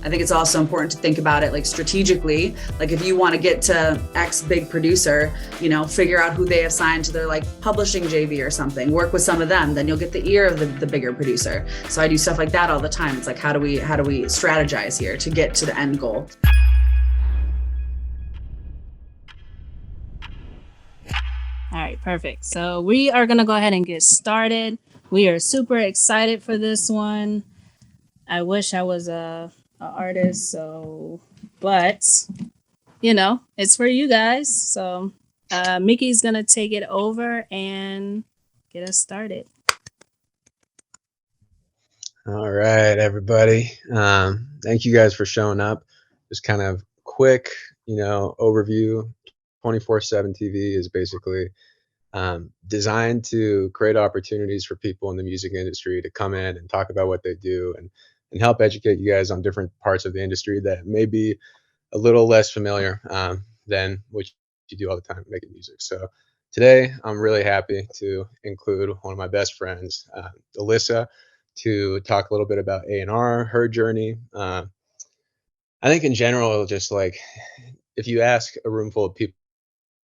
I think it's also important to think about it like strategically. Like if you want to get to X big producer, you know, figure out who they have signed to their like publishing JV or something, work with some of them, then you'll get the ear of the bigger producer. So I do stuff like that all the time. It's like, how do we strategize here to get to the end goal? All right, perfect. So we are going to go ahead and get started. We are super excited for this one. I wish I was a artist, but you know, it's for you guys. So Mickey's going to take it over and get us started. All right, everybody. Thank you guys for showing up. Just kind of quick, overview. 24/7 TV is basically designed to create opportunities for people in the music industry to come in and talk about what they do and help educate you guys on different parts of the industry that may be a little less familiar than what you do all the time making music. So today, I'm really happy to include one of my best friends, Alyssa, to talk a little bit about A&R, her journey. I think in general, just like if you ask a room full of people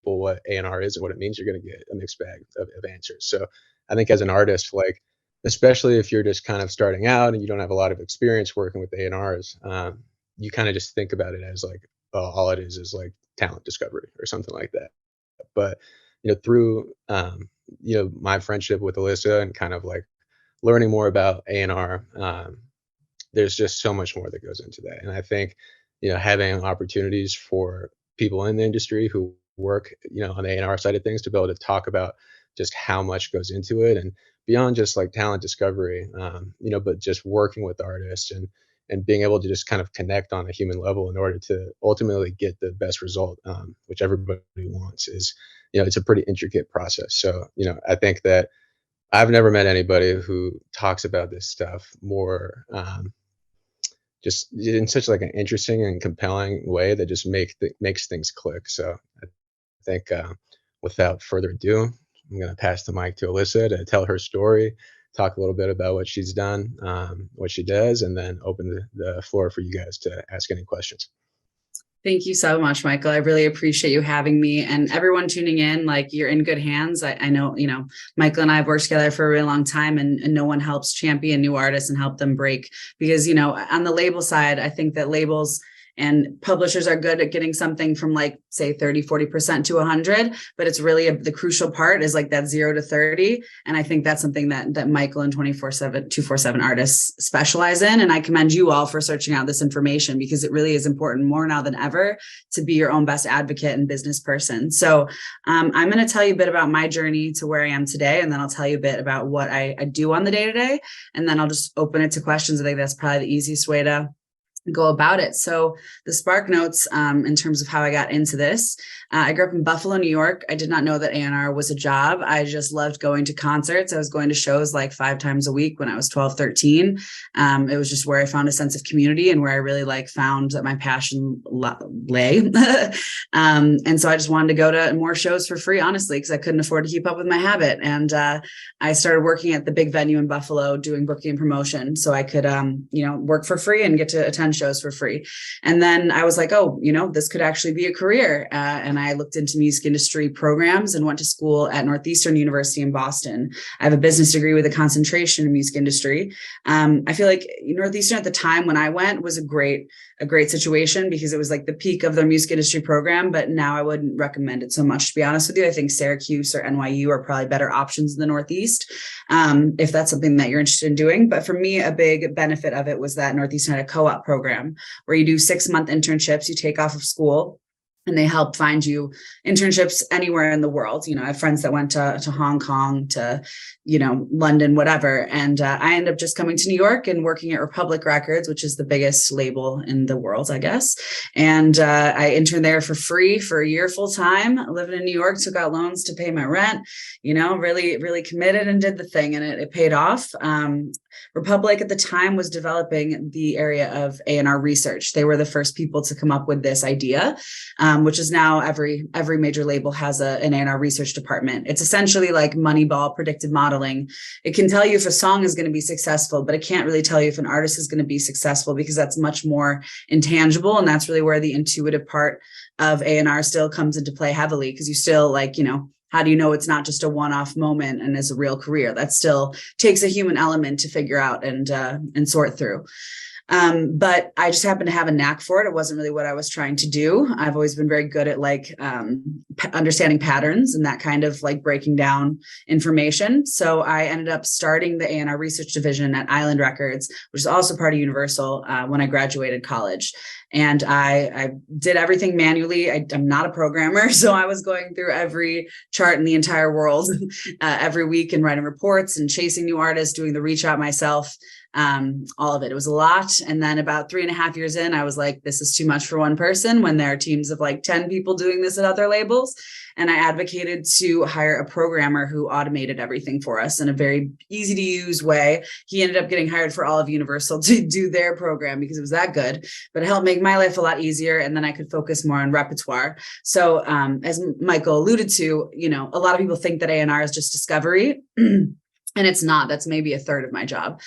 what A&R is and what it means, you're going to get a mixed bag of answers. So I think as an artist, like, especially if you're just kind of starting out and you don't have a lot of experience working with A&Rs, you kind of just think about it as like, all it is like talent discovery or something like that. But, through, my friendship with Alyssa and kind of like learning more about A&R, there's just so much more that goes into that. And I think, having opportunities for people in the industry who work, on the A&R side of things to be able to talk about just how much goes into it and beyond just like talent discovery, but just working with artists and being able to just kind of connect on a human level in order to ultimately get the best result, which everybody wants is, it's a pretty intricate process. So, I think that I've never met anybody who talks about this stuff more, just in such like an interesting and compelling way that just makes things click. So I think without further ado, I'm going to pass the mic to Alyssa to tell her story, talk a little bit about what she's done, what she does, and then open the floor for you guys to ask any questions. Thank you so much, Michael. I really appreciate you having me, and everyone tuning in. Like, you're in good hands. I know, Michael and I have worked together for a really long time, and no one helps champion new artists and help them break, because, on the label side, I think that labels and publishers are good at getting something from like, say 30-40% to 100, but it's really the crucial part is like that 0 to 30. And I think that's something that Michael and 247 artists specialize in. And I commend you all for searching out this information, because it really is important more now than ever to be your own best advocate and business person. So I'm going to tell you a bit about my journey to where I am today. And then I'll tell you a bit about what I do on the day-to-day. And then I'll just open it to questions. I think that's probably the easiest way to go about it. So the spark notes, in terms of how I got into this, I grew up in Buffalo, New York. I did not know that A&R was a job. I just loved going to concerts. I was going to shows like 5 times a week when I was 12, 13. It was just where I found a sense of community and where I really found that my passion lay. And so I just wanted to go to more shows for free, honestly, because I couldn't afford to keep up with my habit. And I started working at the big venue in Buffalo doing booking and promotion, so I could, work for free and get to attend shows for free. And then I was like, oh, this could actually be a career. And I looked into music industry programs and went to school at Northeastern University in Boston. I have a business degree with a concentration in music industry. I feel like Northeastern at the time when I went was a great situation, because it was like the peak of their music industry program. But now I wouldn't recommend it so much, to be honest with you. I think Syracuse or NYU are probably better options in the Northeast, if that's something that you're interested in doing. But for me, a big benefit of it was that Northeastern had a co-op program where you do 6-month internships, you take off of school, and they help find you internships anywhere in the world. I have friends that went to Hong Kong, to, London, whatever. And I ended up just coming to New York and working at Republic Records, which is the biggest label in the world, I guess. And I interned there for free for a year full time, living in New York, took out loans to pay my rent, really, really committed and did the thing. And it paid off. Republic at the time was developing the area of A&R research. They were the first people to come up with this idea. which is now every major label has an A&R research department. It's essentially like Moneyball predictive modeling. It can tell you if a song is going to be successful, but it can't really tell you if an artist is going to be successful, because that's much more intangible. And that's really where the intuitive part of A&R still comes into play heavily, because you still like, how do you know it's not just a one-off moment and is a real career? That still takes a human element to figure out and sort through. But I just happened to have a knack for it. It wasn't really what I was trying to do. I've always been very good at like understanding patterns and that kind of like breaking down information. So I ended up starting the A&R research division at Island Records, which is also part of Universal, when I graduated college. And I did everything manually. I'm not a programmer, so I was going through every chart in the entire world every week and writing reports and chasing new artists, doing the reach out myself. All of it. It was a lot. And then about 3.5 years in, I was like, this is too much for one person when there are teams of like 10 people doing this at other labels. And I advocated to hire a programmer who automated everything for us in a very easy to use way. He ended up getting hired for all of Universal to do their program because it was that good, but it helped make my life a lot easier. And then I could focus more on repertoire. So, as Michael alluded to, a lot of people think that A&R is just discovery. And it's not. That's maybe a third of my job.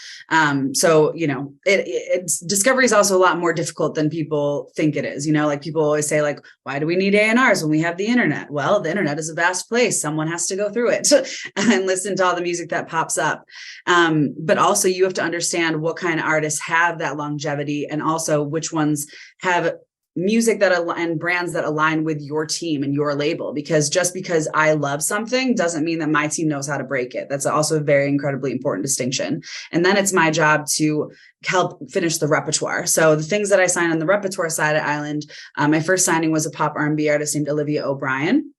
So, it's discovery is also a lot more difficult than people think it is. Like people always say, like, why do we need A&Rs when we have the internet? Well, the internet is a vast place. Someone has to go through it and listen to all the music that pops up. But also you have to understand what kind of artists have that longevity, and also which ones have music and brands that align with your team and your label, because just because I love something doesn't mean that my team knows how to break it. That's also a very incredibly important distinction. And then it's my job to help finish the repertoire. So the things that I sign on the repertoire side at Island, my first signing was a pop R&B artist named Olivia O'Brien.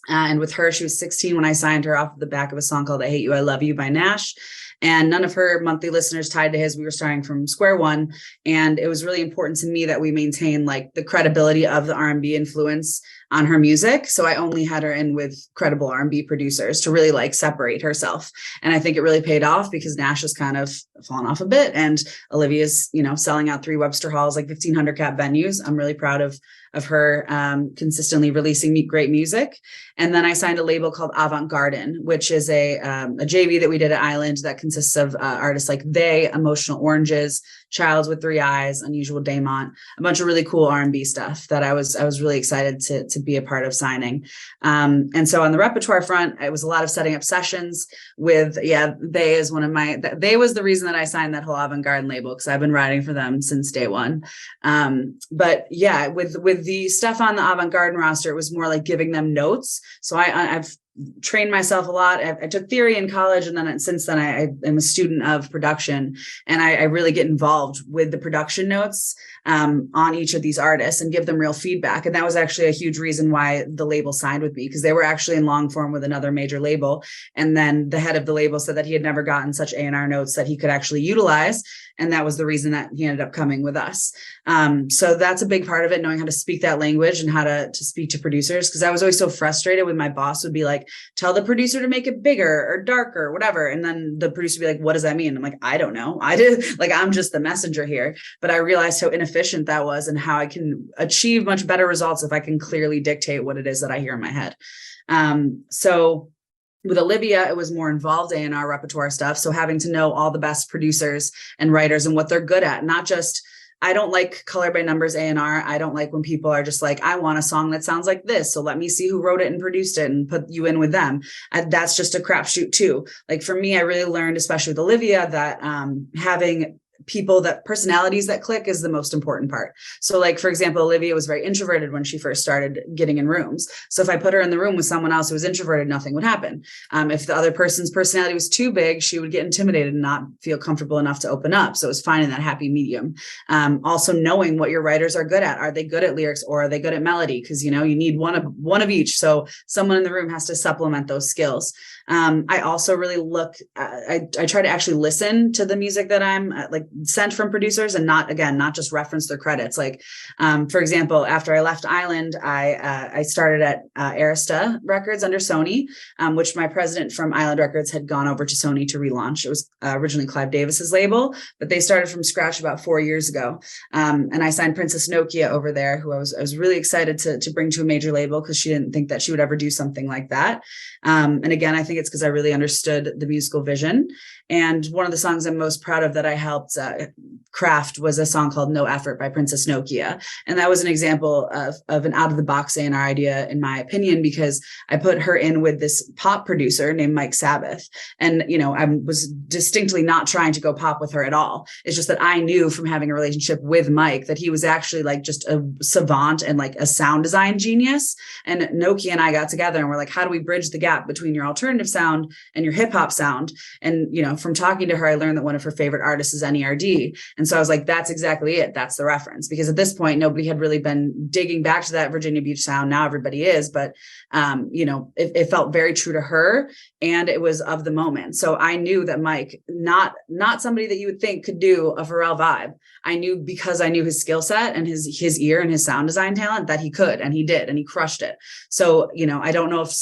And with her, she was 16 when I signed her off the back of a song called I Hate You, I Love You by Nash. And none of her monthly listeners tied to his. We were starting from square one. And it was really important to me that we maintain like the credibility of the R&B influence on her music. So I only had her in with credible R&B producers to really like separate herself. And I think it really paid off, because Nash has kind of fallen off a bit. And Olivia's, selling out 3 Webster Halls, like 1,500 cap venues. I'm really proud of her consistently releasing great music. And then I signed a label called Avant Garden, which is a JV that we did at Island that consists of artists like They, Emotional Oranges, Childs with 3 Eyes, Unusual Daemont, a bunch of really cool R&B stuff that I was really excited to be a part of signing. And so on the repertoire front, it was a lot of setting up sessions with, They is one of They was the reason that I signed that whole Avant Garden label, because I've been writing for them since day one. But yeah, with the stuff on the Avant Garden roster, it was more like giving them notes. So I've trained myself a lot. I took theory in college, and then since then I am a student of production, and I really get involved with the production notes on each of these artists and give them real feedback. And that was actually a huge reason why the label signed with me, because they were actually in long form with another major label. And then the head of the label said that he had never gotten such A&R notes that he could actually utilize. And that was the reason that he ended up coming with us. So that's a big part of it, knowing how to speak that language and how to speak to producers. Because I was always so frustrated when my boss would be like, tell the producer to make it bigger or darker, or whatever. And then the producer would be like, what does that mean? I'm like, I don't know. I'm just the messenger here. But I realized how inefficient that was, and how I can achieve much better results if I can clearly dictate what it is that I hear in my head. So with Olivia, it was more involved A&R repertoire stuff. So having to know all the best producers and writers and what they're good at, not just, I don't like color by numbers A&R. I don't like when people are just like, I want a song that sounds like this, so let me see who wrote it and produced it and put you in with them. That's just a crapshoot too. Like for me, I really learned, especially with Olivia, that having people that personalities that click is the most important part. So like, for example, Olivia was very introverted when she first started getting in rooms. So if I put her in the room with someone else who was introverted, nothing would happen. If the other person's personality was too big, she would get intimidated and not feel comfortable enough to open up. So it was finding that happy medium. Also knowing what your writers are good at. Are they good at lyrics, or are they good at melody? Because, you need one of each. So someone in the room has to supplement those skills. I also really look, I try to actually listen to the music that I'm like sent from producers, and not just reference their credits. Like, for example, after I left Island, I started at Arista Records under Sony, which my president from Island Records had gone over to Sony to relaunch. It was originally Clive Davis's label, but they started from scratch about 4 years ago. And I signed Princess Nokia over there, who I was really excited to bring to a major label, because she didn't think that she would ever do something like that. And again, I think it's because I really understood the musical vision. And one of the songs I'm most proud of that I helped craft was a song called No Effort by Princess Nokia. And that was an example of an out of the box A&R idea, in my opinion, because I put her in with this pop producer named Mike Sabbath. And, I was distinctly not trying to go pop with her at all. It's just that I knew from having a relationship with Mike that he was actually like just a savant and like a sound design genius. And Nokia and I got together and we're like, how do we bridge the gap between your alternative sound and your hip hop sound? And, from talking to her, I learned that one of her favorite artists is NERD. And so I was like, that's exactly it. That's the reference. Because at this point, nobody had really been digging back to that Virginia Beach sound. Now everybody is, but, it felt very true to her, and it was of the moment. So I knew that Mike, not somebody that you would think could do a Pharrell vibe. I knew, because I knew his skill set and his ear and his sound design talent, that he could, and he did, and he crushed it. So, I don't know if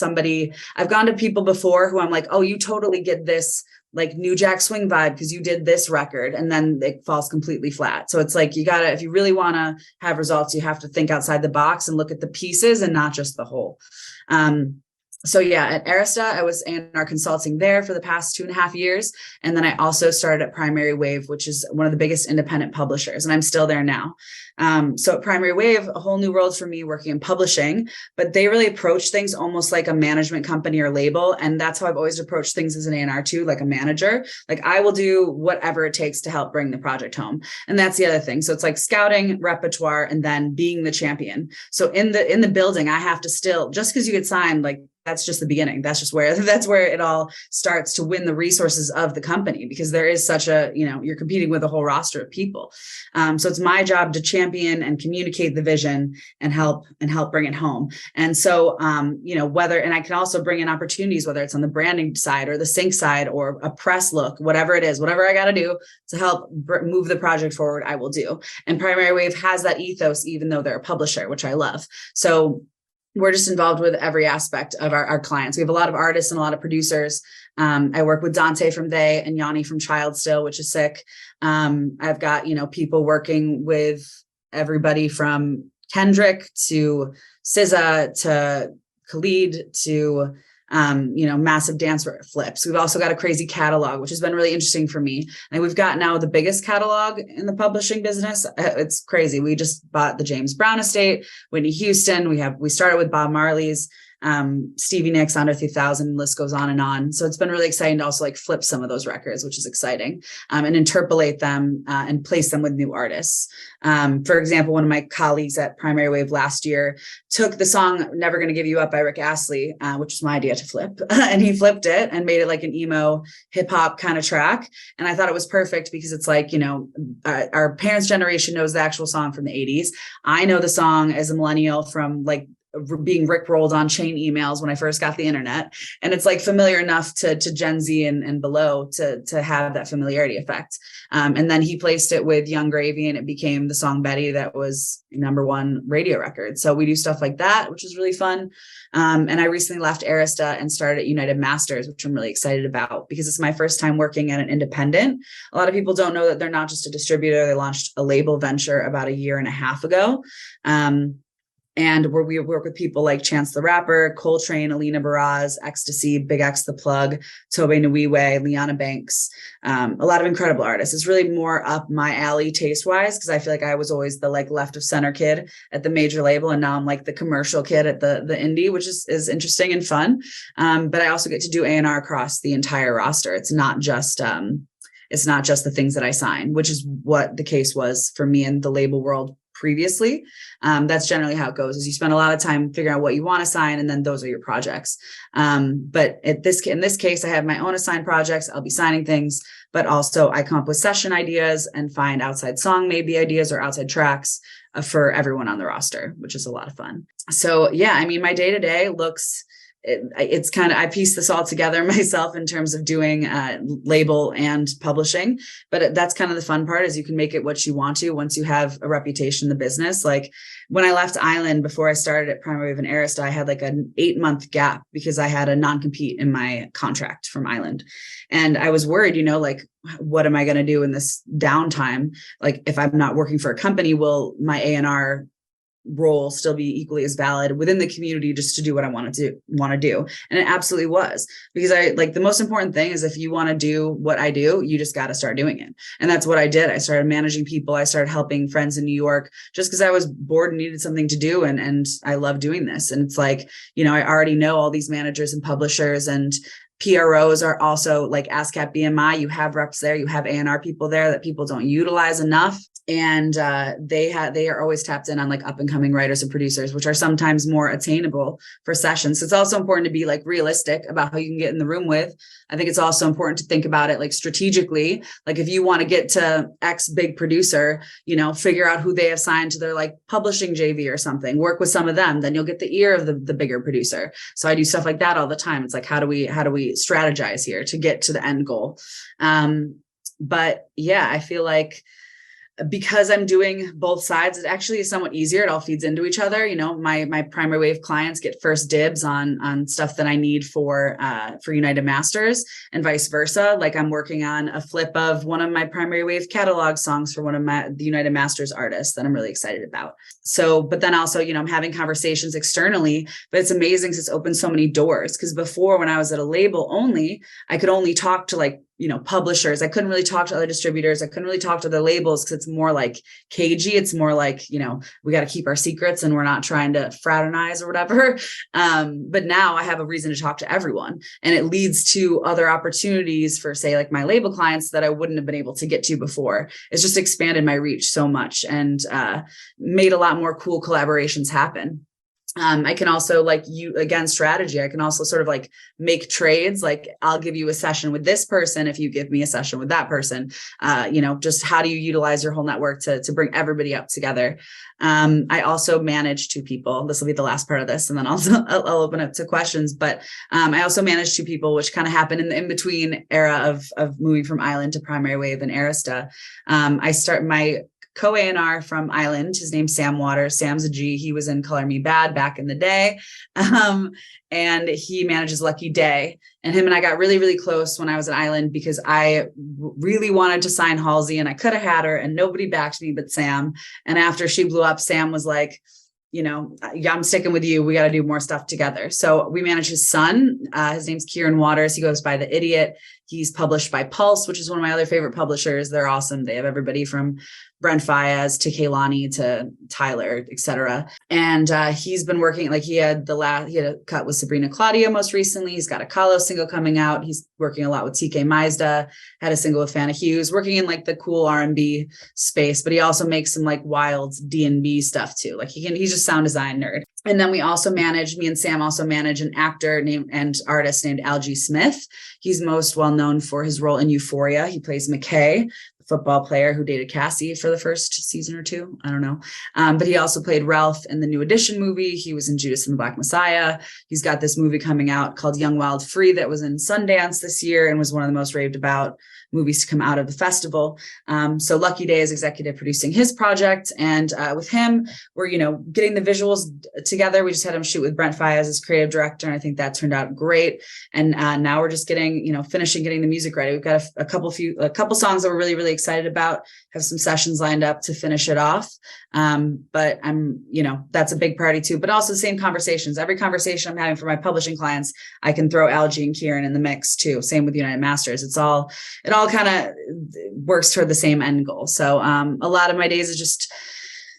I've gone to people before who I'm like, oh, you totally get this like New Jack Swing vibe because you did this record, and then it falls completely flat. So it's like, if you really want to have results, you have to think outside the box and look at the pieces and not just the whole. So yeah, at Arista, I was A&R consulting there for the past 2.5 years. And then I also started at Primary Wave, which is one of the biggest independent publishers. And I'm still there now. So at Primary Wave, a whole new world for me working in publishing, but they really approach things almost like a management company or label. And that's how I've always approached things as an A&R too, like a manager. Like, I will do whatever it takes to help bring the project home. And that's the other thing. So it's like scouting, repertoire, and then being the champion. So in the building, I have to still, just because you get signed, like, that's just the beginning. That's where it all starts to win the resources of the company, because there is such you're competing with a whole roster of people. So it's my job to champion and communicate the vision and help bring it home. And so, and I can also bring in opportunities, whether it's on the branding side or the sync side or a press look, whatever it is, whatever I got to do to help move the project forward, I will do. And Primary Wave has that ethos, even though they're a publisher, which I love. So we're just involved with every aspect of our clients. We have a lot of artists and a lot of producers. I work with Dante from They and Yanni from Child Still, which is sick. I've got, people working with everybody from Kendrick to SZA to Khalid to, massive dance flips. We've also got a crazy catalog, which has been really interesting for me. And we've got now the biggest catalog in the publishing business. It's crazy. We just bought the James Brown estate, Whitney Houston. We started with Bob Marley's, Stevie Nicks, Under 3000, list goes on and on. So it's been really exciting to also like flip some of those records, which is exciting, and interpolate them and place them with new artists. For example, one of my colleagues at Primary Wave last year took the song Never Gonna Give You Up by Rick Astley, which was my idea to flip, and he flipped it and made it like an emo hip hop kind of track. And I thought it was perfect because it's like, our parents' generation knows the actual song from the 80s. I know the song as a millennial from like being rickrolled on chain emails when I first got the internet. And it's like familiar enough to Gen Z and below to have that familiarity effect. And then he placed it with Young Gravy and it became the song Betty that was #1 radio record. So we do stuff like that, which is really fun. And I recently left Arista and started at United Masters, which I'm really excited about because it's my first time working at an independent. A lot of people don't know that they're not just a distributor. They launched a label venture about 1.5 years ago. And where we work with people like Chance the Rapper, Coltrane, Alina Baraz, Ecstasy, Big X the Plug, Tobe Nwiwe, Liana Banks, a lot of incredible artists. It's really more up my alley taste-wise because I feel like I was always the like left of center kid at the major label, and now I'm like the commercial kid at the indie, which is interesting and fun. But I also get to do A&R across the entire roster. It's not just the things that I sign, which is what the case was for me in the label world previously. That's generally how it goes, is you spend a lot of time figuring out what you want to sign, and then those are your projects. But in this case, I have my own assigned projects. I'll be signing things, but also I come up with session ideas and find outside song maybe ideas or outside tracks for everyone on the roster, which is a lot of fun. So yeah, I mean, my day-to-day looks it's kind of, I piece this all together myself in terms of doing label and publishing, but that's kind of the fun part, is you can make it what you want to once you have a reputation in the business. Like when I left Island, before I started at Primary Wave and Arista, I had like an 8-month gap because I had a non-compete in my contract from Island. And I was worried, like, what am I going to do in this downtime? Like, if I'm not working for a company, will my A&R role still be equally as valid within the community just to do what I want to do? And it absolutely was, because the most important thing is, if you want to do what I do, you just got to start doing it. And that's what I did. I started managing people. I started helping friends in New York just because I was bored and needed something to do. And I love doing this. And it's like, I already know all these managers and publishers, and PROs are also like ASCAP BMI. You have reps there, you have A&R people there that people don't utilize enough. And they are always tapped in on like up and coming writers and producers, which are sometimes more attainable for sessions. So it's also important to be like realistic about who you can get in the room with. I think it's also important to think about it like strategically. Like if you want to get to X big producer, figure out who they have signed to their like publishing JV or something, work with some of them, then you'll get the ear of the bigger producer. So I do stuff like that all the time. It's like, how do we strategize here to get to the end goal? But yeah, I feel like because I'm doing both sides, it actually is somewhat easier. It all feeds into each other. My Primary Wave clients get first dibs on stuff that I need for United Masters, and vice versa. Like I'm working on a flip of one of my Primary Wave catalog songs for one of the United Masters artists that I'm really excited about. So, but then also, I'm having conversations externally, but it's amazing because it's opened so many doors. Because before, when I was at a label only, I could only talk to like, publishers. I couldn't really talk to other distributors. I couldn't really talk to the labels because it's more like cagey. It's more like, we got to keep our secrets and we're not trying to fraternize or whatever. But now I have a reason to talk to everyone, and it leads to other opportunities for, say, like my label clients that I wouldn't have been able to get to before. It's just expanded my reach so much and made a lot more cool collaborations happen. I can also strategy. I can also sort of like make trades. Like I'll give you a session with this person if you give me a session with that person. Just how do you utilize your whole network to bring everybody up together? I also manage 2 people. This will be the last part of this, and then I'll open up to questions. But I also manage 2 people, which kind of happened in the in-between era of moving from Island to Primary Wave and Arista. I start my co-A&R from Island. His name's Sam Waters. Sam's a G. He was in Color Me Bad back in the day. And he manages Lucky Day. And him and I got really, really close when I was at Island because I really wanted to sign Halsey, and I could have had her, and nobody backed me but Sam. And after she blew up, Sam was like, I'm sticking with you. We got to do more stuff together. So we manage his son. His name's Kieran Waters. He goes by The Idiot. He's published by Pulse, which is one of my other favorite publishers. They're awesome. They have everybody from Brent Fayez to Kaylani to Tyler, etc. And he's been working, like he had a cut with Sabrina Claudio most recently. He's got a Kahlo single coming out. He's working a lot with TK Maizda, had a single with Fana Hughes, working in like the cool R&B space, but he also makes some like wild D&B stuff too. Like he's just sound design nerd. And then me and Sam also manage an actor and artist named Algie Smith. He's most well known for his role in Euphoria. He plays McKay, the football player who dated Cassie for the first season or 2. I don't know. But he also played Ralph in the New Edition movie. He was in Judas and the Black Messiah. He's got this movie coming out called Young, Wild, Free that was in Sundance this year and was one of the most raved about movies to come out of the festival. So Lucky Day is executive producing his project. And with him, we're, getting the visuals together. We just had him shoot with Brent Fayez as creative director. And I think that turned out great. And now we're just finishing getting the music ready. We've got a couple songs that we're really, really excited about, have some sessions lined up to finish it off. But that's a big priority too, but also the same conversations. Every conversation I'm having for my publishing clients, I can throw Algie and Kieran in the mix too. Same with United Masters. It all kind of works toward the same end goal. So a lot of my days is just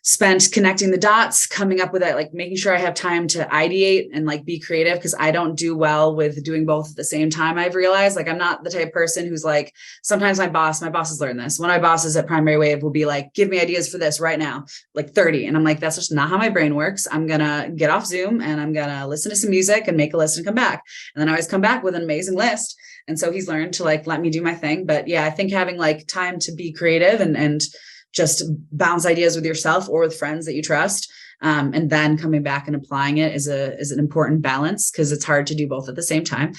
spent connecting the dots, coming up with it, like making sure I have time to ideate and like be creative, because I don't do well with doing both at the same time. I've realized like I'm not the type of person who's like, sometimes my bosses learn this. One of my bosses at Primary Wave will be like, give me ideas for this right now, like 30. And I'm like, that's just not how my brain works. I'm going to get off Zoom and I'm going to listen to some music and make a list and come back. And then I always come back with an amazing list. And so he's learned to like, let me do my thing. But yeah, I think having like time to be creative and just bounce ideas with yourself or with friends that you trust And then coming back and applying it is an important balance, because it's hard to do both at the same time.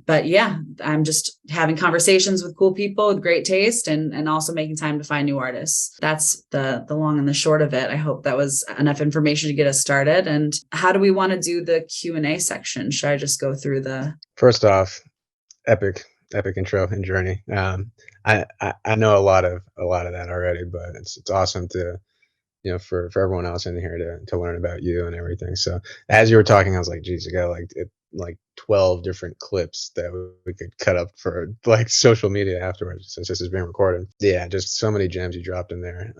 But yeah, I'm just having conversations with cool people with great taste, and also making time to find new artists. That's the long and the short of it. I hope that was enough information to get us started. And how do we want to do the Q&A section? Should I just go through the... First off, epic intro and journey. I know a lot of that already, but it's awesome to, for everyone else in here to learn about you and everything. So as you were talking, I was like, geez, I got like 12 different clips that we could cut up for like social media afterwards, since this is being recorded. Yeah, just so many gems you dropped in there.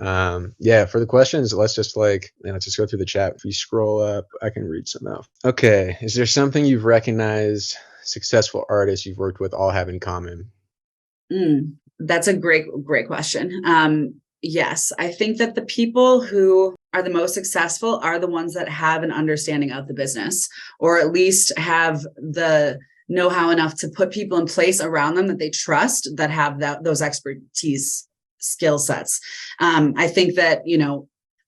Yeah, for the questions, let's just let's just go through the chat. If you scroll up, I can read some out. Okay, is there something you've recognized successful artists you've worked with all have in common? That's a great question. Yes, I think that the people who are the most successful are the ones that have an understanding of the business, or at least have the know-how enough to put people in place around them that they trust, that have those expertise skill sets. I think that,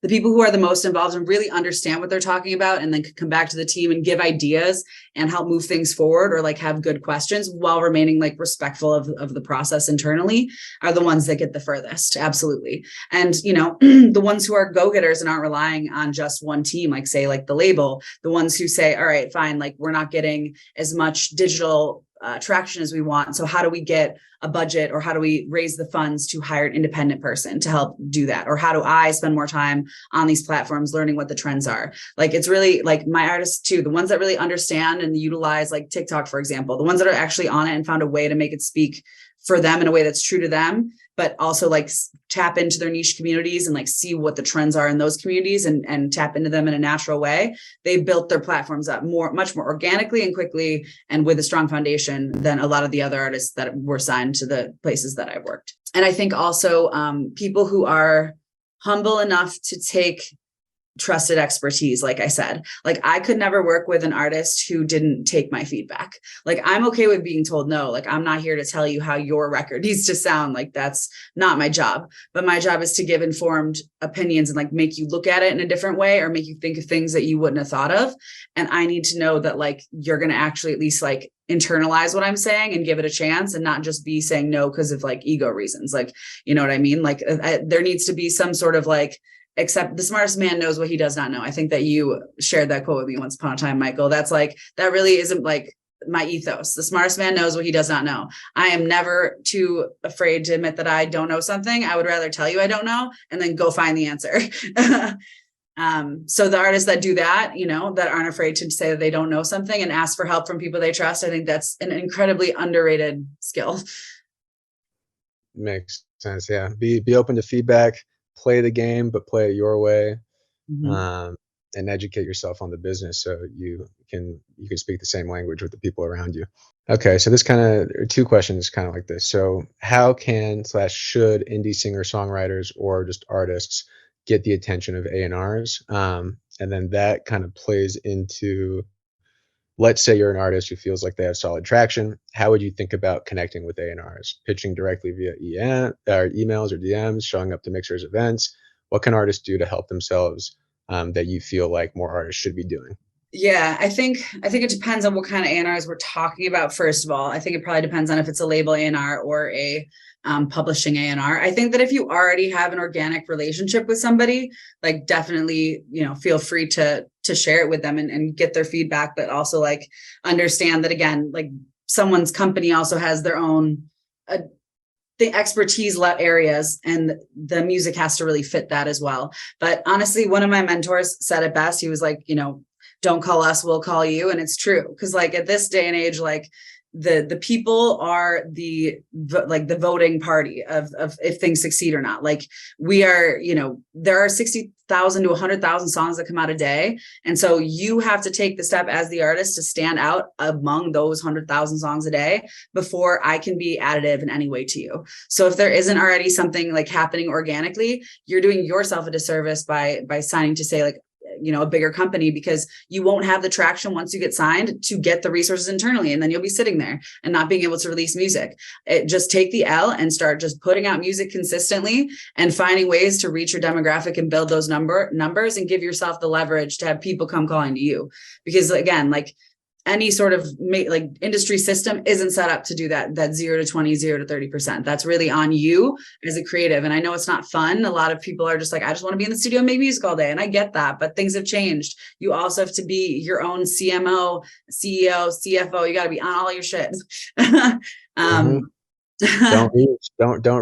the people who are the most involved and really understand what they're talking about, and then come back to the team and give ideas and help move things forward, or like have good questions while remaining like respectful of the process internally, are the ones that get the furthest. Absolutely. And, the ones who are go-getters and aren't relying on just one team, like say like the label, the ones who say, all right, fine, like we're not getting as much digital traction as we want. So how do we get a budget, or how do we raise the funds to hire an independent person to help do that? Or how do I spend more time on these platforms learning what the trends are? Like, it's really like my artists too, the ones that really understand and utilize like TikTok, for example, the ones that are actually on it and found a way to make it speak for them in a way that's true to them, but also like tap into their niche communities and like see what the trends are in those communities, and tap into them in a natural way. They've built their platforms up much more organically and quickly, and with a strong foundation than a lot of the other artists that were signed to the places that I've worked. And I think also people who are humble enough to take trusted expertise. Like I said, like I could never work with an artist who didn't take my feedback. Like I'm okay with being told no. Like I'm not here to tell you how your record needs to sound. Like that's not my job. But my job is to give informed opinions and like make you look at it in a different way, or make you think of things that you wouldn't have thought of. And I need to know that like you're going to actually at least like internalize what I'm saying and give it a chance, and not just be saying no because of like ego reasons. Like, you know what I mean? Like there needs to be some sort of like, except the smartest man knows what he does not know. I think that you shared that quote with me once upon a time, Michael. That's like, that really isn't like my ethos. The smartest man knows what he does not know. I am never too afraid to admit that I don't know something. I would rather tell you I don't know and then go find the answer. So the artists that do that, that aren't afraid to say that they don't know something and ask for help from people they trust, I think that's an incredibly underrated skill. Makes sense. Yeah. Be open to feedback. Play the game, but play it your way, and educate yourself on the business so you can speak the same language with the people around you. Okay, so this kind of two questions kind of like this. So how can / should indie singer-songwriters or just artists get the attention of A&Rs? And then that kind of plays into, let's say you're an artist who feels like they have solid traction. How would you think about connecting with A&Rs? Pitching directly via emails or DMs, showing up to mixers events? What can artists do to help themselves that you feel like more artists should be doing? Yeah, I think it depends on what kind of A&Rs we're talking about. First of all, I think it probably depends on if it's a label A&R or a publishing A&R. I think that if you already have an organic relationship with somebody, like definitely, feel free to share it with them and get their feedback, but also like understand that again, like someone's company also has their own the expertise areas, and the music has to really fit that as well. But honestly, one of my mentors said it best. He was like, don't call us, we'll call you. And it's true. Because like at this day and age, like the people are the voting party of if things succeed or not. Like we are, there are 60,000 to 100,000 songs that come out a day. And so you have to take the step as the artist to stand out among those 100,000 songs a day before I can be additive in any way to you. So if there isn't already something like happening organically, you're doing yourself a disservice by signing to say like, a bigger company, because you won't have the traction once you get signed to get the resources internally. And then you'll be sitting there and not being able to release music. Just take the L and start just putting out music consistently and finding ways to reach your demographic and build those numbers and give yourself the leverage to have people come calling to you. Because again, like any sort of like industry system isn't set up to do that 0 to 20, 0 to 30%. That's really on you as a creative. And I know it's not fun. A lot of people are just like, I just want to be in the studio and make music all day. And I get that, but things have changed. You also have to be your own CMO, CEO, CFO. You got to be on all your shit. Don't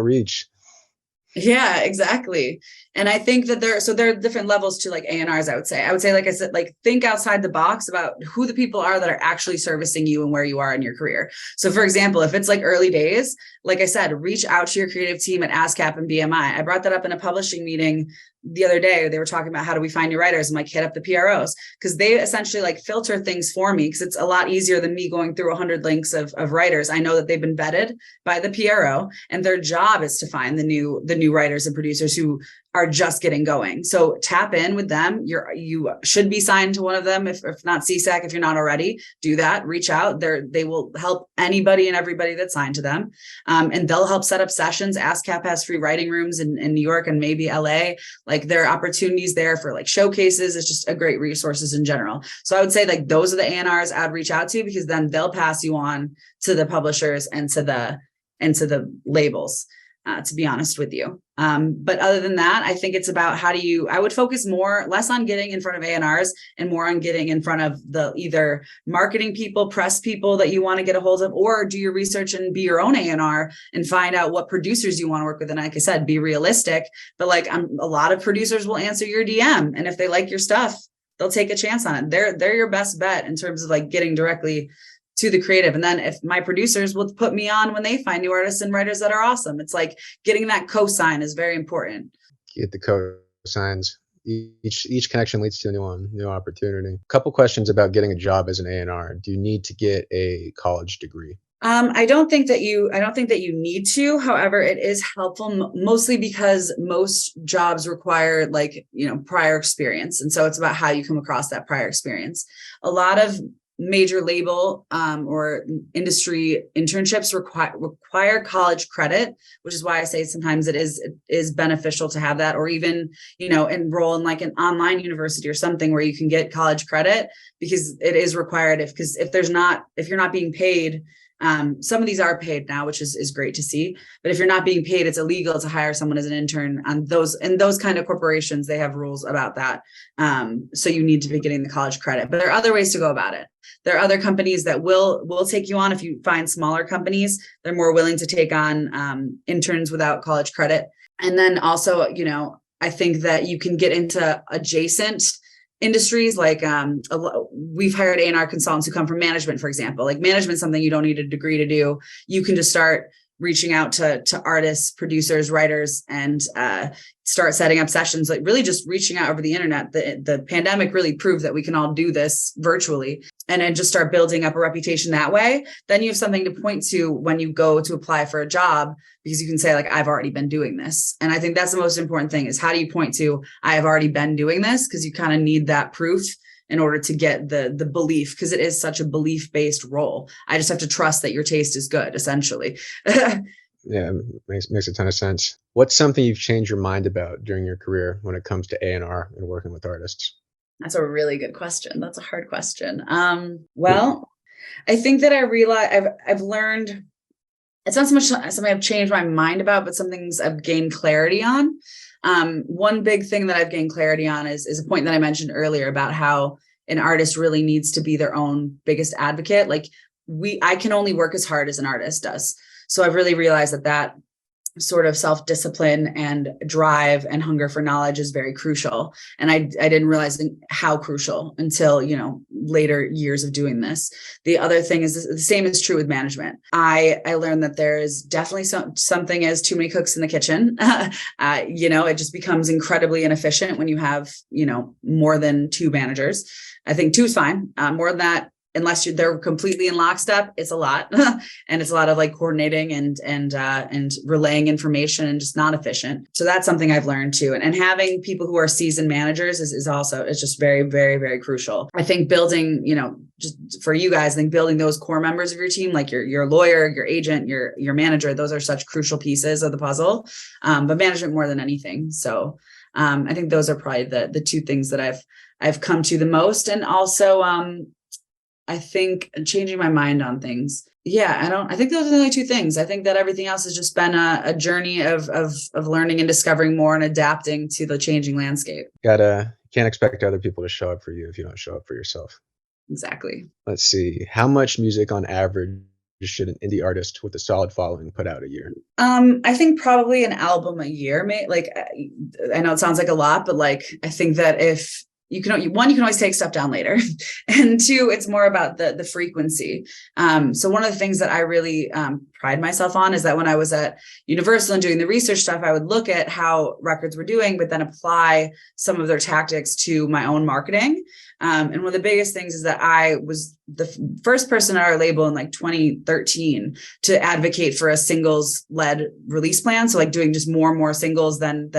reach. Yeah, exactly. And I think that there are different levels to like A&Rs, I would say, like I said, like think outside the box about who the people are that are actually servicing you and where you are in your career. So for example, if it's like early days, like I said, reach out to your creative team at ASCAP and BMI. I brought that up in a publishing meeting the other day. They were talking about how do we find new writers? I'm like, hit up the PROs, because they essentially like filter things for me, because it's a lot easier than me going through 100 links of writers. I know that they've been vetted by the PRO, and their job is to find the new writers and producers who are just getting going. So tap in with them. You should be signed to one of them. If not CSAC, if you're not already, do that, reach out. They will help anybody and everybody that's signed to them. And they'll help set up sessions. ASCAP has free writing rooms in New York and maybe LA. Like there are opportunities there for like showcases. It's just a great resources in general. So I would say like those are the A&Rs I'd reach out to, because then they'll pass you on to the publishers and to the labels. To be honest with you. But other than that, I think it's about I would focus less on getting in front of A&Rs and more on getting in front of the either marketing people, press people that you want to get a hold of, or do your research and be your own A&R and find out what producers you want to work with. And like I said, be realistic, but like a lot of producers will answer your DM. And if they like your stuff, they'll take a chance on it. They're your best bet in terms of like getting directly to the creative. And then if my producers will put me on when they find new artists and writers that are awesome, it's like getting that cosign is very important. Get the cosigns. Each connection leads to a new opportunity. A couple questions about getting a job as an A&R. Do you need to get a college degree? I don't think that you need to. However, it is helpful mostly because most jobs require prior experience. And so it's about how you come across that prior experience. A lot of major label or industry internships require college credit, which is why I say sometimes it is beneficial to have that, or even, enroll in like an online university or something where you can get college credit, because it is required if you're not being paid. Some of these are paid now, which is great to see. But if you're not being paid, it's illegal to hire someone as an intern. And those kind of corporations, they have rules about that. So you need to be getting the college credit. But there are other ways to go about it. There are other companies that will take you on. If you find smaller companies, they're more willing to take on interns without college credit. And then also, I think that you can get into adjacent industries. Like we've hired A&R consultants who come from management, for example. Like management, something you don't need a degree to do. You can just start reaching out to artists, producers, writers, and start setting up sessions, like really just reaching out over the internet. The pandemic really proved that we can all do this virtually, and then just start building up a reputation that way. Then you have something to point to when you go to apply for a job, because you can say like, I've already been doing this. And I think that's the most important thing, is how do you point to, I have already been doing this? Because you kind of need that proof in order to get the belief, because it is such a belief-based role. I just have to trust that your taste is good, essentially. Yeah, makes a ton of sense. What's something you've changed your mind about during your career when it comes to A&R and working with artists? That's a really good question. That's a hard question. Well, I think that I realize I've learned, it's not so much something I've changed my mind about, but some things I've gained clarity on. One big thing that I've gained clarity on is a point that I mentioned earlier about how an artist really needs to be their own biggest advocate. Like I can only work as hard as an artist does. So I've really realized that sort of self-discipline and drive and hunger for knowledge is very crucial. And I didn't realize how crucial until, later years of doing this. The other thing is the same is true with management. I learned that there is definitely something as too many cooks in the kitchen. It just becomes incredibly inefficient when you have, more than two managers. I think two is fine. More than that, unless they're completely in lockstep, it's a lot. And it's a lot of like coordinating and relaying information, and just not efficient. So that's something I've learned too. And having people who are seasoned managers is also, it's just very, very, very crucial. I think building, just for you guys, I think building those core members of your team, like your lawyer, your agent, your manager, those are such crucial pieces of the puzzle. But management more than anything. So I think those are probably the two things that I've come to the most. And also, I think changing my mind on things. Yeah, I think those are the only two things. I think that everything else has just been a journey of learning and discovering more and adapting to the changing landscape. Can't expect other people to show up for you if you don't show up for yourself. Exactly. Let's see. How much music on average should an indie artist with a solid following put out a year? I think probably an album a year, mate. Like, I know it sounds like a lot, but like, I think that if you can always take stuff down later. And two, it's more about the frequency. So one of the things that I really pride myself on is that when I was at Universal and doing the research stuff, I would look at how records were doing, but then apply some of their tactics to my own marketing. And one of the biggest things is that I was the first person at our label in like 2013 to advocate for a singles-led release plan. So like doing just more and more singles than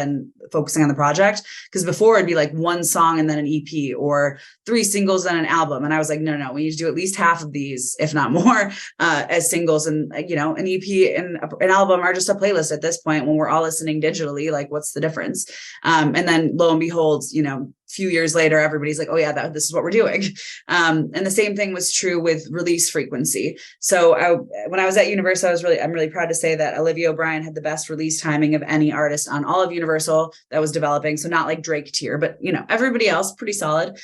focusing on the project. Because before it'd be like one song and then an EP, or 3 singles and an album. And I was like, no, we need to do at least half of these, if not more, as singles. And an EP and an album are just a playlist at this point when we're all listening digitally. Like, what's the difference? And then lo and behold, few years later, everybody's like, oh yeah, this is what we're doing. And the same thing was true with release frequency. So when I was at Universal, I'm really proud to say that Olivia O'Brien had the best release timing of any artist on all of Universal that was developing. So not like Drake tier, but everybody else pretty solid.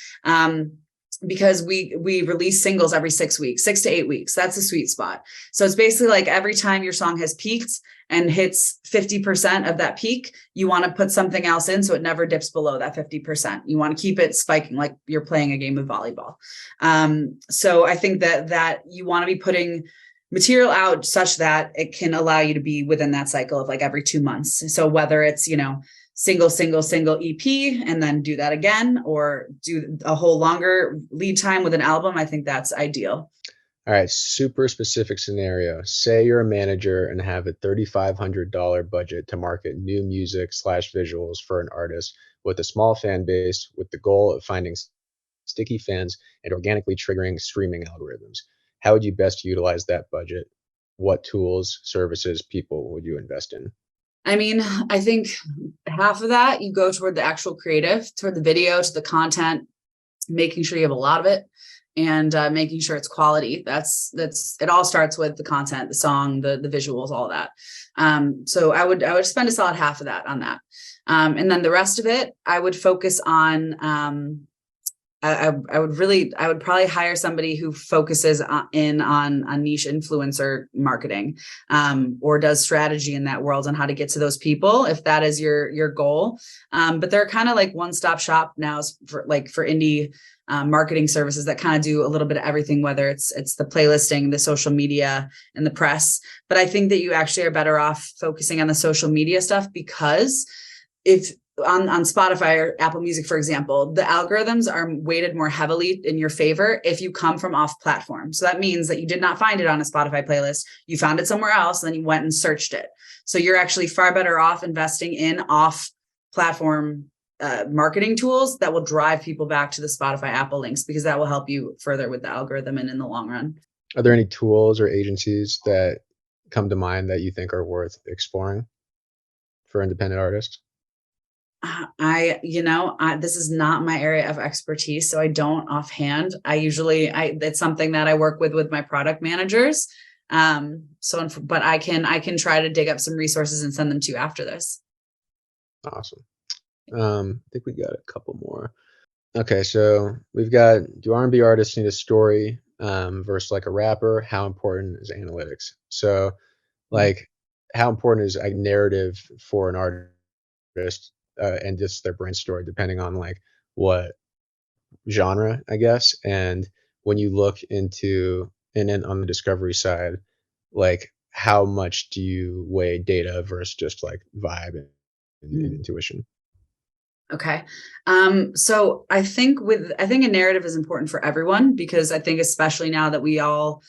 Because we release singles every 6 weeks, 6 to 8 weeks. That's a sweet spot. So it's basically like every time your song has peaked and hits 50% of that peak, you want to put something else in so it never dips below that 50%. You want to keep it spiking like you're playing a game of volleyball. So I think that you want to be putting material out such that it can allow you to be within that cycle of like every 2 months. So whether it's, single EP and then do that again, or do a whole longer lead time with an album, I think that's ideal. All right, super specific scenario. Say you're a manager and have a $3,500 budget to market new music / visuals for an artist with a small fan base, with the goal of finding sticky fans and organically triggering streaming algorithms. How would you best utilize that budget? What tools, services, people would you invest in? I mean, I think half of that you go toward the actual creative, toward the video, to the content, making sure you have a lot of it, and making sure it's quality. That's it. All starts with the content, the song, the visuals, all that. So I would spend a solid half of that on that, and then the rest of it I would focus on. I would probably hire somebody who focuses on niche influencer marketing, or does strategy in that world on how to get to those people, if that is your goal. But they're kind of like one-stop shop now for indie marketing services that kind of do a little bit of everything, whether it's the playlisting, the social media, and the press. But I think that you actually are better off focusing on the social media stuff, because if on Spotify or Apple Music, for example, the algorithms are weighted more heavily in your favor if you come from off platform. So that means that you did not find it on a Spotify playlist. You found it somewhere else, and then you went and searched it. So you're actually far better off investing in off platform marketing tools that will drive people back to the Spotify Apple links, because that will help you further with the algorithm and in the long run. Are there any tools or agencies that come to mind that you think are worth exploring for independent artists? This is not my area of expertise, so I don't offhand. It's something that I work with my product managers. But I can try to dig up some resources and send them to you after this. Awesome. I think we got a couple more. Okay, so we've got, do R&B artists need a story versus like a rapper? How important is analytics? So like, how important is a narrative for an artist and just their brand story, depending on like what genre, I guess. And when you look into, and then on the discovery side, like how much do you weigh data versus just like vibe and intuition? Okay. So I think a narrative is important for everyone, because I think especially now that we all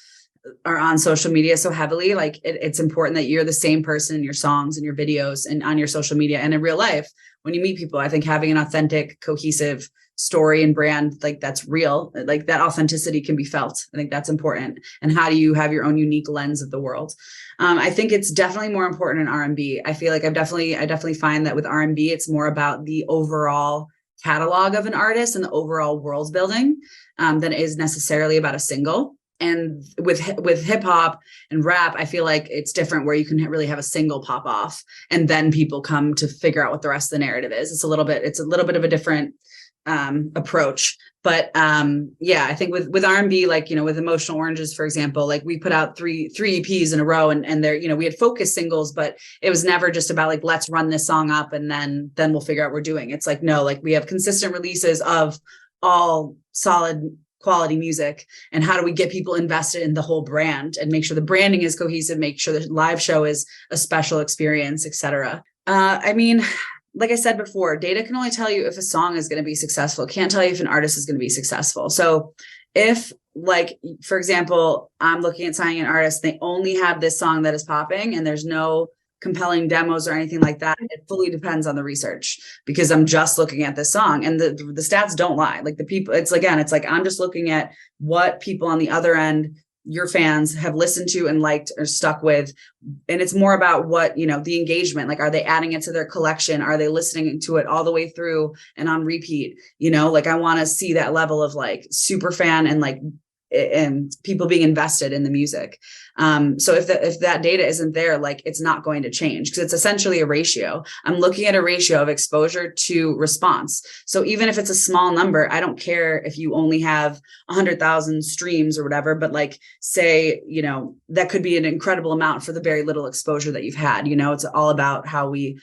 are on social media so heavily, like it's important that you're the same person in your songs and your videos and on your social media and in real life. When you meet people, I think having an authentic, cohesive story and brand, like that's real, like that authenticity can be felt. I think that's important. And how do you have your own unique lens of the world? I think it's definitely more important in R&B. I feel like I definitely find that with R&B, it's more about the overall catalog of an artist and the overall world building than it is necessarily about a single. And with hip hop and rap, I feel like it's different, where you can really have a single pop off, and then people come to figure out what the rest of the narrative is. It's a little bit of a different approach. But yeah, I think with R&B, like, with Emotional Oranges, for example, like we put out three EPs in a row, and there, we had focus singles, but it was never just about like, let's run this song up and then we'll figure out what we're doing. It's like, no, like we have consistent releases of all solid quality music, and how do we get people invested in the whole brand and make sure the branding is cohesive, make sure the live show is a special experience, etc. I mean, like I said before, data can only tell you if a song is going to be successful. It can't tell you if an artist is going to be successful. So if, like, for example, I'm looking at signing an artist, they only have this song that is popping and there's no compelling demos or anything like that, it fully depends on the research, because I'm just looking at this song, and the stats don't lie. Like the people, it's like I'm just looking at what people on the other end, your fans, have listened to and liked or stuck with. And it's more about what, the engagement, like, are they adding it to their collection? Are they listening to it all the way through and on repeat? Like, I want to see that level of like super fan and like, and people being invested in the music. So if that data isn't there, like, it's not going to change, because it's essentially a ratio. I'm looking at a ratio of exposure to response. So even if it's a small number, I don't care if you only have 100,000 streams or whatever, but like, say, that could be an incredible amount for the very little exposure that you've had. It's all about how we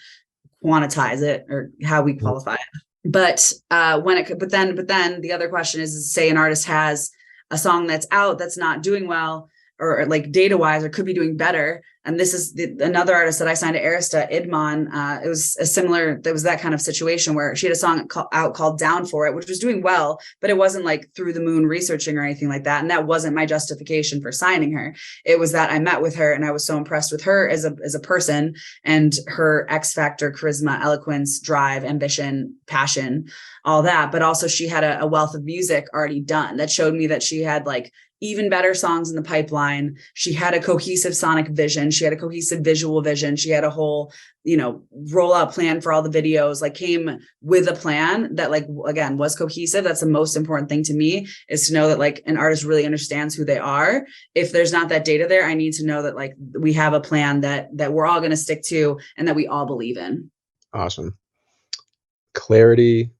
quantize it, or how we qualify it. But but then the other question is, say an artist has a song that's out that's not doing well, or like data wise, or could be doing better. And this is another artist that I signed to Arista, Idman. It was there was that kind of situation where she had a song out called Down For It, which was doing well, but it wasn't like through the moon researching or anything like that. And that wasn't my justification for signing her. It was that I met with her and I was so impressed with her as a person, and her X factor, charisma, eloquence, drive, ambition, passion, all that. But also she had a wealth of music already done that showed me that she had like even better songs in the pipeline. She had a cohesive sonic vision. She had a cohesive visual vision. She had a whole, rollout plan for all the videos, like came with a plan that, like, again, was cohesive. That's the most important thing to me, is to know that like an artist really understands who they are. If there's not that data there, I need to know that like we have a plan that we're all going to stick to and that we all believe in. Awesome. Clarity,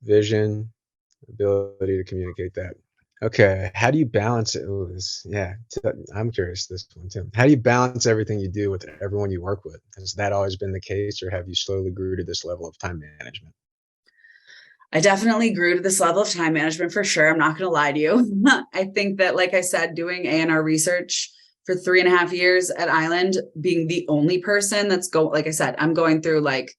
vision, ability to communicate that. Okay, how do you balance it? I'm curious this one too. How do you balance everything you do with everyone you work with? Has that always been the case, or have you slowly grew to this level of time management? I definitely grew to this level of time management for sure. I'm not going to lie to you. I think that, like I said, doing A&R research for 3.5 years at Island, being the only person like I said, I'm going through like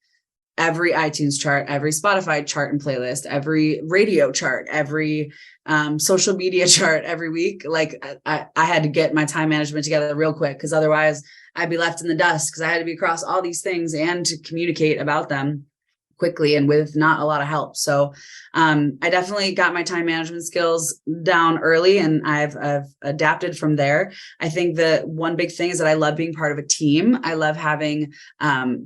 every iTunes chart, every Spotify chart and playlist, every radio chart, every social media chart every week. Like I had to get my time management together real quick, because otherwise I'd be left in the dust, because I had to be across all these things and to communicate about them quickly and with not a lot of help. So I definitely got my time management skills down early, and I've adapted from there. I think the one big thing is that I love being part of a team. I love having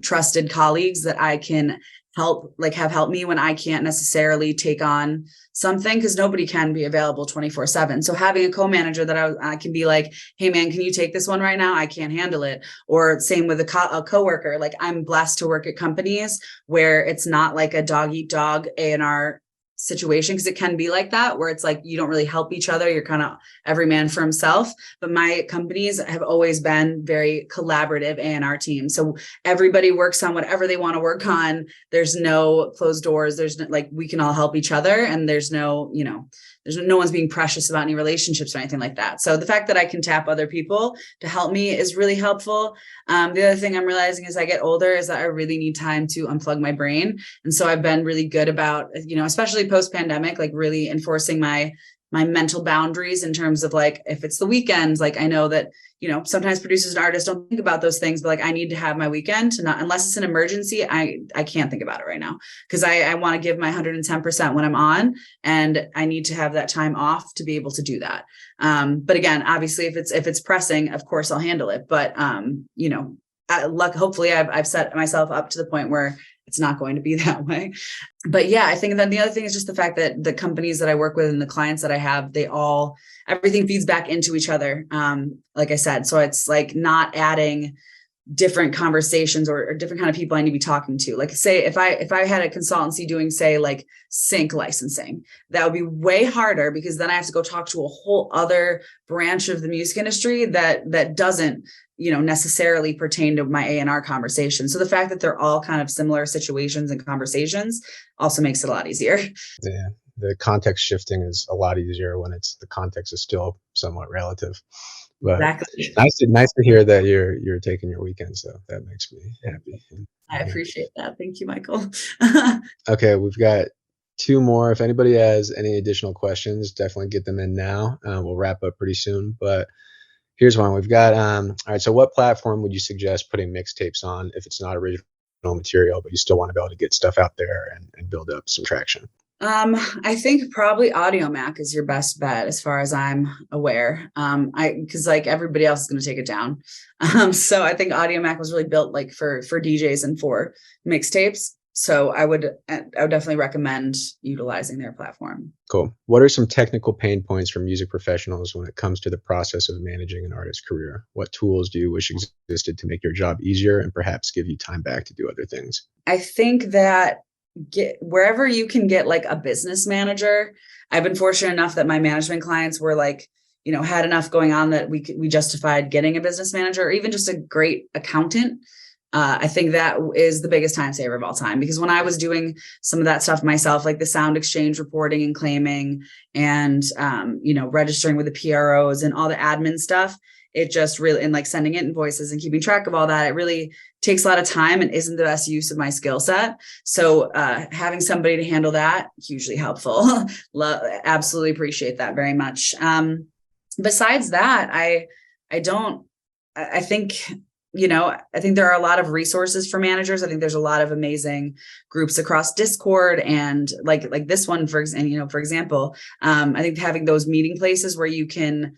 trusted colleagues that I can have help me when I can't necessarily take on something, because nobody can be available 24/7. So having a co-manager that I can be like, hey man, can you take this one right now? I can't handle it. Or same with a coworker. Like, I'm blessed to work at companies where it's not like a dog eat dog A&R situation, because it can be like that, where it's like you don't really help each other. You're kind of every man for himself. But my companies have always been very collaborative A&R teams. So everybody works on whatever they want to work on. There's no closed doors. There's no, like, we can all help each other, and there's no, there's no one's being precious about any relationships or anything like that. So the fact that I can tap other people to help me is really helpful. The other thing I'm realizing as I get older is that I really need time to unplug my brain. And so I've been really good about, especially post-pandemic, like really enforcing my mental boundaries in terms of like, if it's the weekends, like I know that, sometimes producers and artists don't think about those things, but like I need to have my weekend to not, unless it's an emergency, I can't think about it right now, because I want to give my 110% when I'm on, and I need to have that time off to be able to do that. But again, obviously if it's pressing, of course I'll handle it. But, hopefully I've set myself up to the point where it's not going to be that way. But yeah, I think then the other thing is just the fact that the companies that I work with and the clients that I have, everything feeds back into each other. Like I said, so it's like not adding different conversations or different kind of people I need to be talking to. Like say, if I had a consultancy doing, say, like sync licensing, that would be way harder, because then I have to go talk to a whole other branch of the music industry that doesn't, necessarily pertain to my A&R conversation. So the fact that they're all kind of similar situations and conversations also makes it a lot easier. Yeah. The context shifting is a lot easier when the context is still somewhat relative. But Exactly. nice to hear that you're taking your weekend. So that makes me happy. I appreciate that. Thank you, Michael. Okay. We've got 2 more. If anybody has any additional questions, definitely get them in now. We'll wrap up pretty soon, but here's one. We've got, all right. So what platform would you suggest putting mixtapes on if it's not original material, but you still want to be able to get stuff out there and build up some traction? I think probably Audio Mac is your best bet as far as I'm aware. Cause like everybody else is going to take it down. So I think Audio Mac was really built like for DJs and for mixtapes. So I would definitely recommend utilizing their platform. Cool. What are some technical pain points for music professionals when it comes to the process of managing an artist's career? What tools do you wish existed to make your job easier and perhaps give you time back to do other things? I think that wherever you can get like a business manager. I've been fortunate enough that my management clients were like, had enough going on that we justified getting a business manager, or even just a great accountant. I think that is the biggest time saver of all time, because when I was doing some of that stuff myself, like the sound exchange reporting and claiming and, registering with the PROs and all the admin stuff, it just really, and like sending invoices and keeping track of all that, it really takes a lot of time and isn't the best use of my skill set. So having somebody to handle that, hugely helpful. Absolutely appreciate that very much. Besides that, I think there are a lot of resources for managers. I think there's a lot of amazing groups across Discord and like this one, for example, I think having those meeting places where you can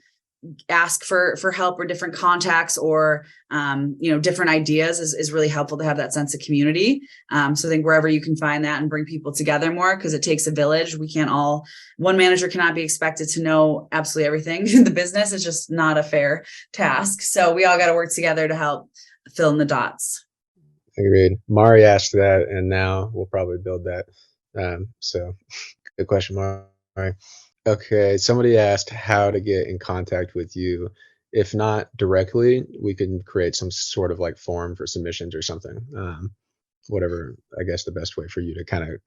ask for help or different contacts or, different ideas is really helpful to have that sense of community. So I think wherever you can find that and bring people together more, because it takes a village. One manager cannot be expected to know absolutely everything in the business. It's just not a fair task. So we all got to work together to help fill in the dots. Agreed. Mari asked that, and now we'll probably build that. So good question, Mari. Okay, somebody asked how to get in contact with you. If not directly, we can create some sort of like form for submissions or something. Whatever, I guess the best way for you to kind of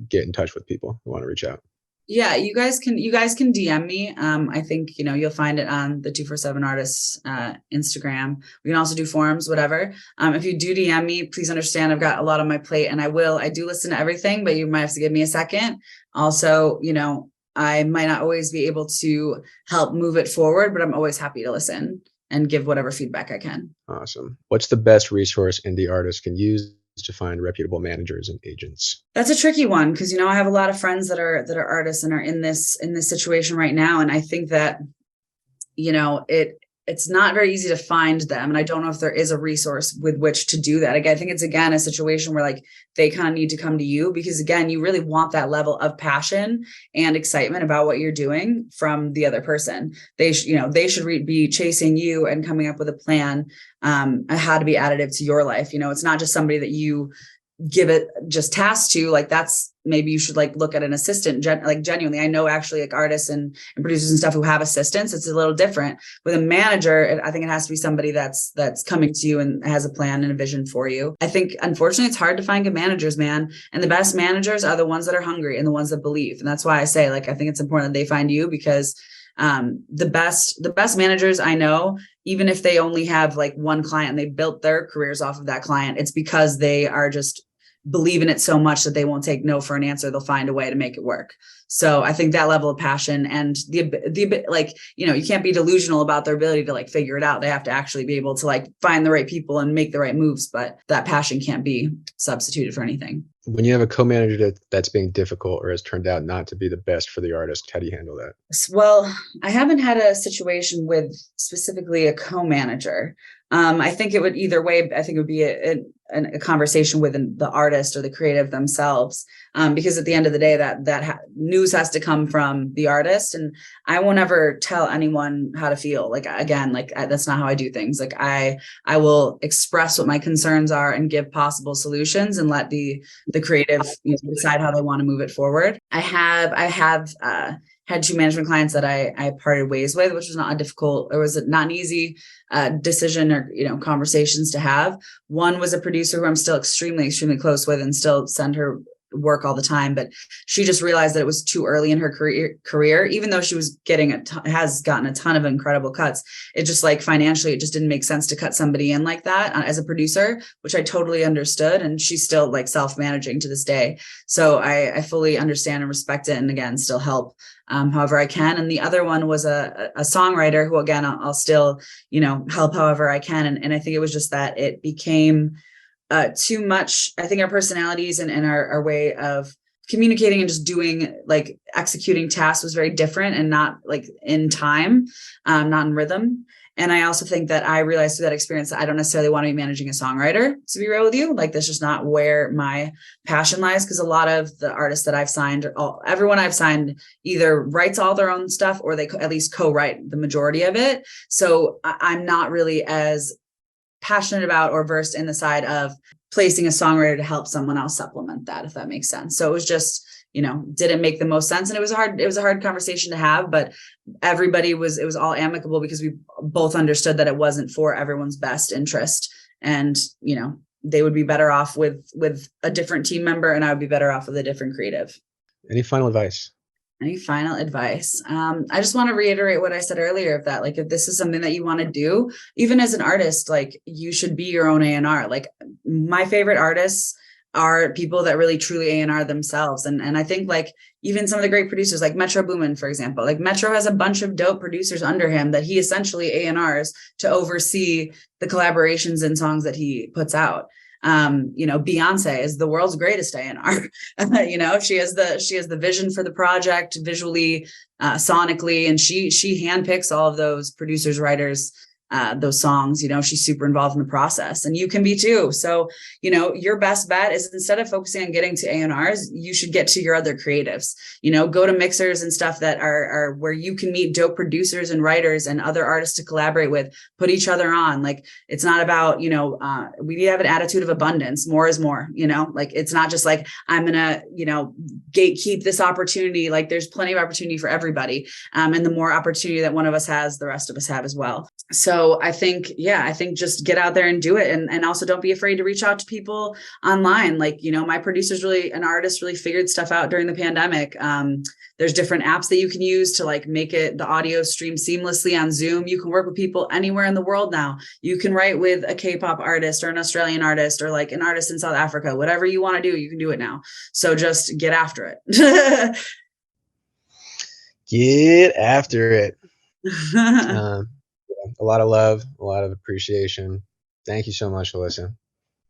get in touch with people who want to reach out. Yeah, you guys can DM me. I think, you'll find it on the 247 Artists Instagram. We can also do forums, whatever. If you do DM me, please understand I've got a lot on my plate, and I do listen to everything, but you might have to give me a second. Also, I might not always be able to help move it forward, but I'm always happy to listen and give whatever feedback I can. Awesome. What's the best resource indie artists can use to find reputable managers and agents? That's a tricky one, because I have a lot of friends that are artists and are in this situation right now, and I think that it's not very easy to find them, and I don't know if there is a resource with which to do that. Again, I think it's a situation where like they kind of need to come to you, because again, you really want that level of passion and excitement about what you're doing from the other person. They should be chasing you and coming up with a plan on how to be additive to your life. It's not just somebody that you give it just tasks to, like, that's maybe you should like look at an assistant. Like genuinely, I know actually like artists and producers and stuff who have assistants. It's a little different with a manager. I think it has to be somebody that's coming to you and has a plan and a vision for you. I think unfortunately it's hard to find good managers, man. And the best managers are the ones that are hungry and the ones that believe. And that's why I say, like, I think it's important that they find you, because the best managers I know, even if they only have like one client and they built their careers off of that client, it's because they are just believe in it so much that they won't take no for an answer. They'll find a way to make it work. So I think that level of passion and the like, you know, you can't be delusional about their ability to like figure it out. They have to actually be able to like find the right people and make the right moves, but that passion can't be substituted for anything. When you have a co-manager that's being difficult or has turned out not to be the best for the artist, how do you handle that? Well, I haven't had a situation with specifically a co-manager. I think it would either way. I think it would be a conversation with the artist or the creative themselves, because at the end of the day, that news has to come from the artist, and I won't ever tell anyone how to feel. Like, again, like that's not how I do things. Like I will express what my concerns are and give possible solutions, and let the creative decide how they want to move it forward. I have had two management clients that I parted ways with, which was not a difficult, or was not an easy decision or, conversations to have. One was a producer who I'm still extremely, extremely close with and still send her work all the time, but she just realized that it was too early in her career, even though she was has gotten a ton of incredible cuts. It just, like, financially, it just didn't make sense to cut somebody in like that as a producer, which I totally understood. And she's still like self-managing to this day. So I fully understand and respect it. And again, still help however I can. And the other one was a songwriter who, again, I'll still, help however I can. And I think it was just that it became too much. I think our personalities and our way of communicating and just doing, like, executing tasks was very different and not like in time, not in rhythm. And I also think that I realized through that experience that I don't necessarily want to be managing a songwriter, to be real with you. Like, that's just not where my passion lies, because a lot of the artists that I've signed, everyone I've signed either writes all their own stuff or they at least co-write the majority of it. So I'm not really as passionate about or versed in the side of placing a songwriter to help someone else supplement that, if that makes sense. So it was just, didn't make the most sense. And it was a hard conversation to have, but it was all amicable because we both understood that it wasn't for everyone's best interest. And, they would be better off with a different team member, and I would be better off with a different creative. Any final advice? Any final advice? I just want to reiterate what I said earlier, of that, like, if this is something that you want to do, even as an artist, like, you should be your own A&R. Like, my favorite artists are people that really truly A&R themselves. And I think, like, even some of the great producers, like Metro Boomin, for example, like, Metro has a bunch of dope producers under him that he essentially A&Rs to oversee the collaborations and songs that he puts out. Beyonce is the world's greatest A&R. She has the vision for the project visually, sonically, and she handpicks all of those producers, writers, those songs. She's super involved in the process, and you can be too. So, your best bet is, instead of focusing on getting to A&Rs, you should get to your other creatives. Go to mixers and stuff that are where you can meet dope producers and writers and other artists to collaborate with, put each other on. Like, it's not about, we need to have an attitude of abundance. More is more, like, it's not just like, I'm going to, gatekeep this opportunity. Like, there's plenty of opportunity for everybody. And the more opportunity that one of us has, the rest of us have as well. So I think just get out there and do it. And also don't be afraid to reach out to people online. Like, my producers and artists really figured stuff out during the pandemic. There's different apps that you can use to, like, make the audio stream seamlessly on Zoom. You can work with people anywhere in the world now. You can write with a K-pop artist or an Australian artist or, like, an artist in South Africa. Whatever you want to do, you can do it now. So just get after it. Get after it. A lot of love, a lot of appreciation. Thank you so much, Alyssa.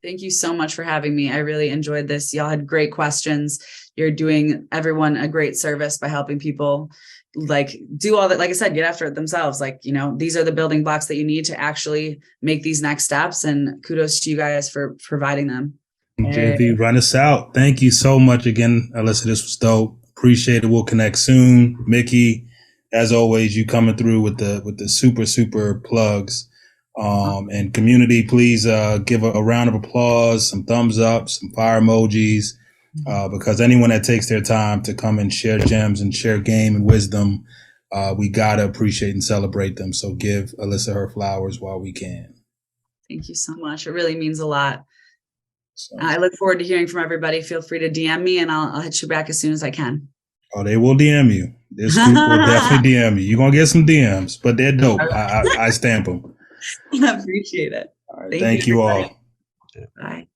Thank you so much for having me. I really enjoyed this. Y'all had great questions. You're doing everyone a great service by helping people, like, do all that. Like I said, get after it themselves. Like, these are the building blocks that you need to actually make these next steps. And kudos to you guys for providing them. JV, run us out. Thank you so much again, Alyssa. This was dope. Appreciate it. We'll connect soon. Mickey, as always, you coming through with the super, super plugs. And community, please give a round of applause, some thumbs up, some fire emojis, because anyone that takes their time to come and share gems and share game and wisdom, we gotta appreciate and celebrate them. So give Alyssa her flowers while we can. Thank you so much. It really means a lot. So, I look forward to hearing from everybody. Feel free to DM me and I'll hit you back as soon as I can. oh, they will DM you. This group will definitely DM you. You're gonna get some DMs, but they're dope. I stamp them. I appreciate it. All right, thank you all. Bye.